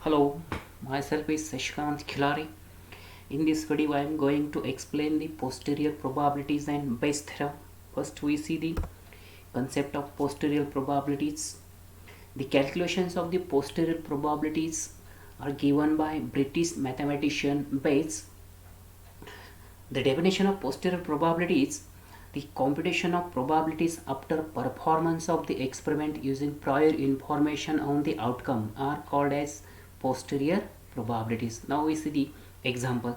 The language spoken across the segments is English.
Hello, myself is Sashikant Khilari. In this video, I am going to explain the posterior probabilities and Bayes theorem. First, we see the concept of posterior probabilities. The calculations of the posterior probabilities are given by British mathematician Bayes. The definition of posterior probability is the computation of probabilities after performance of the experiment using prior information on the outcome are called as posterior probabilities. Now we see the example.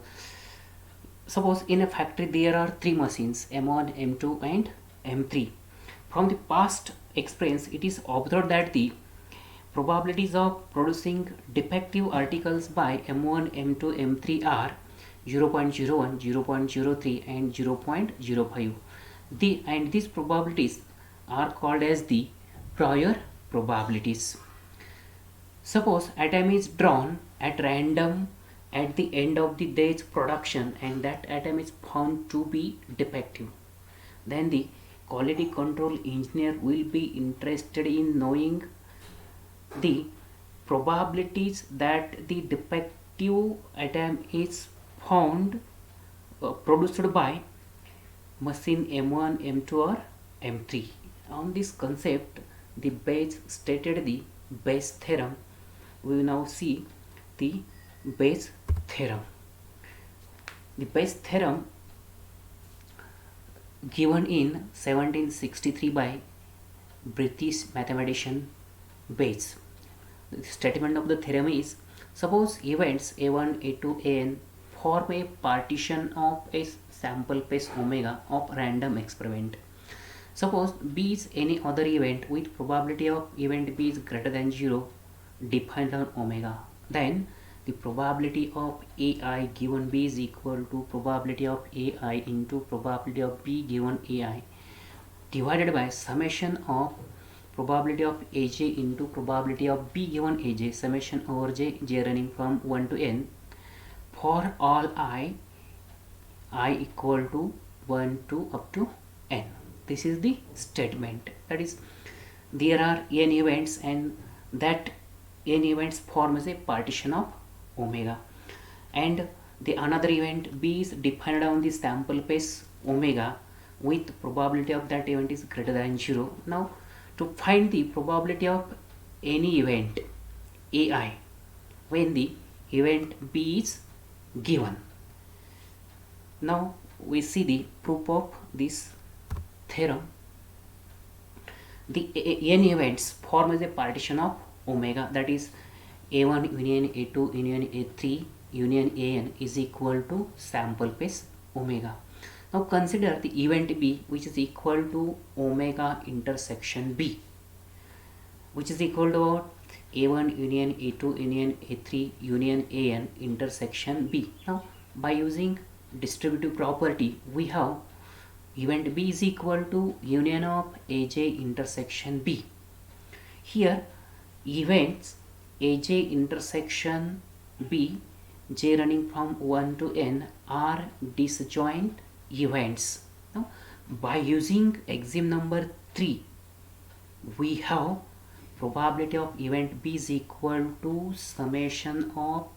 Suppose in a factory there are three machines, M1, M2 and M3. From the past experience, it is observed that the probabilities of producing defective articles by M1, M2, M3 are 0.01, 0.03 and 0.05. These probabilities are called as the prior probabilities. Suppose atom is drawn at random at the end of the day's production and that atom is found to be defective. Then the quality control engineer will be interested in knowing the probabilities that the defective atom is found produced by machine M1, M2 or M3. On this concept, the Bayes stated the Bayes theorem. We will now see the Bayes theorem. The Bayes theorem given in 1763 by British mathematician Bayes. The statement of the theorem is: suppose events A1, A2, An form a partition of a sample space omega of random experiment. Suppose B is any other event with probability of event B is greater than 0 defined on omega. Then the probability of AI given B is equal to probability of AI into probability of B given AI divided by summation of probability of Aj into probability of B given Aj, summation over j running from 1 to n for all I equal to 1 to up to n. This is the statement. That is, there are n events and that n events forms a partition of omega, and the another event B is defined on the sample space omega with probability of that event is greater than 0. Now to find the probability of any event AI when the event B is given. Now we see the proof of this theorem. The n events form as a partition of omega, that is A1 union A2 union A3 union An is equal to sample space omega. Now consider the event B, which is equal to omega intersection B, which is equal to A1 union A2 union A3 union An intersection B. Now by using distributive property, we have event B is equal to union of Aj intersection B. Here events Aj intersection B, j running from 1 to n, are disjoint events. Now by using axiom number 3, we have probability of event B is equal to summation of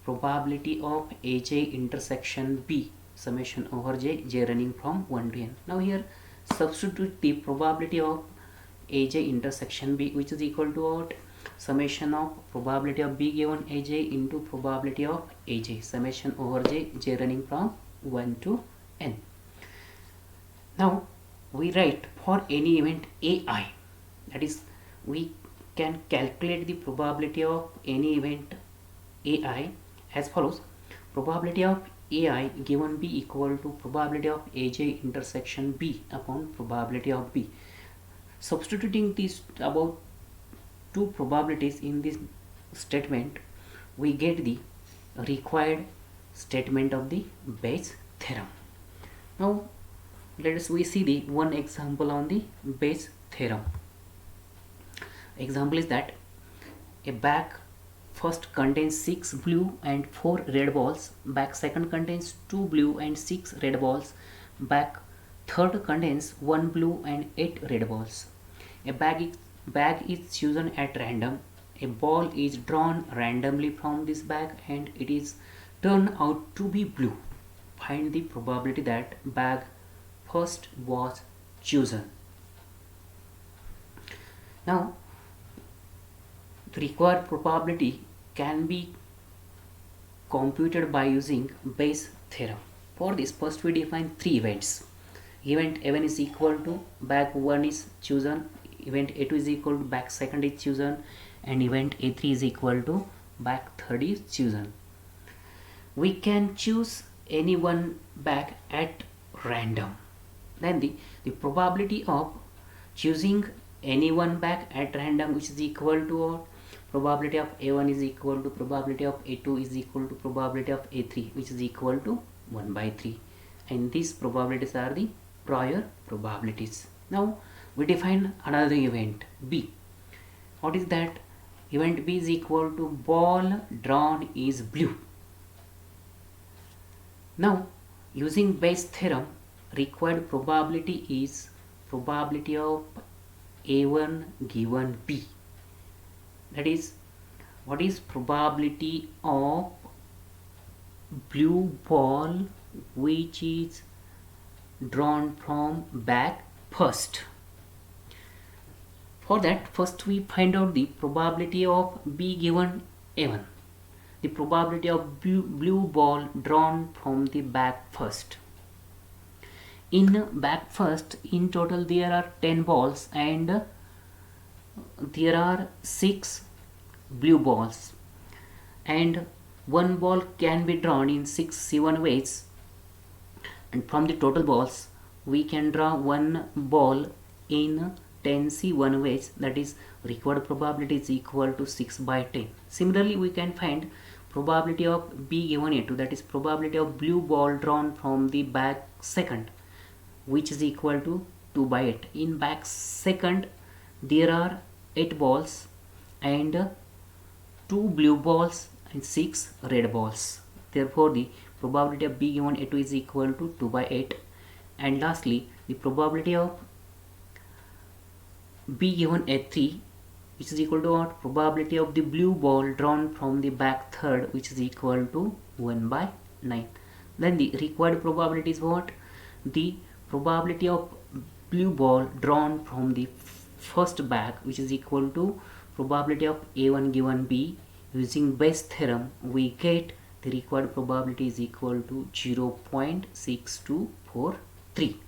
probability of Aj intersection B, summation over j running from 1 to n. Now here substitute the probability of Aj intersection B, which is equal to what? Summation of probability of B given Aj into probability of Aj, summation over j running from 1 to n. Now we write for any event AI, that is, we can calculate the probability of any event AI as follows: probability of AI given B equal to probability of Aj intersection B upon probability of B. Substituting these about two probabilities in this statement, we get the required statement of the Bayes theorem. Now we see the one example on the Bayes theorem. Example is that a bag first contains 6 blue and 4 red balls, bag second contains 2 blue and 6 red balls, bag third contains 1 blue and 8 red balls. A bag is chosen at random a ball is drawn randomly from this bag and it is turned out to be blue. Find the probability that bag first was chosen. Now, the required probability can be computed by using Bayes' theorem. For this, first we define three events. Event A1 is equal to bag 1 is chosen, event A2 is equal to bag 2nd is chosen, and event A3 is equal to bag 3rd is chosen. We can choose any one bag at random. Then the probability of choosing any one bag at random, which is equal to probability of A1 is equal to probability of A2 is equal to probability of A3, which is equal to 1 by 3. And these probabilities are the prior probabilities. Now we define another event B. What is that? Event B is equal to ball drawn is blue. Now using Bayes' theorem, required probability is probability of A1 given B. That is, what is probability of blue ball which is drawn from bag first? For that, first we find out the probability of B given A1. The probability of blue ball drawn from the bag first. In bag first, in total there are 10 balls and there are 6 blue balls, and one ball can be drawn in 7 ways, and from the total balls we can draw one ball in 10C1 ways. That is, required probability is equal to 6 by 10. Similarly, we can find probability of B given A2, that is probability of blue ball drawn from the bag second, which is equal to 2 by 8. In bag second there are 8 balls and 2 blue balls and 6 red balls. Therefore, the probability of B given A2 is equal to 2 by 8. And lastly, the probability of B given A3, which is equal to what? Probability of the blue ball drawn from the bag third, which is equal to 1 by 9. Then the required probability is what? The probability of blue ball drawn from the first bag, which is equal to probability of A1 given B. Using Bayes' theorem, we get the required probability is equal to 0.6243.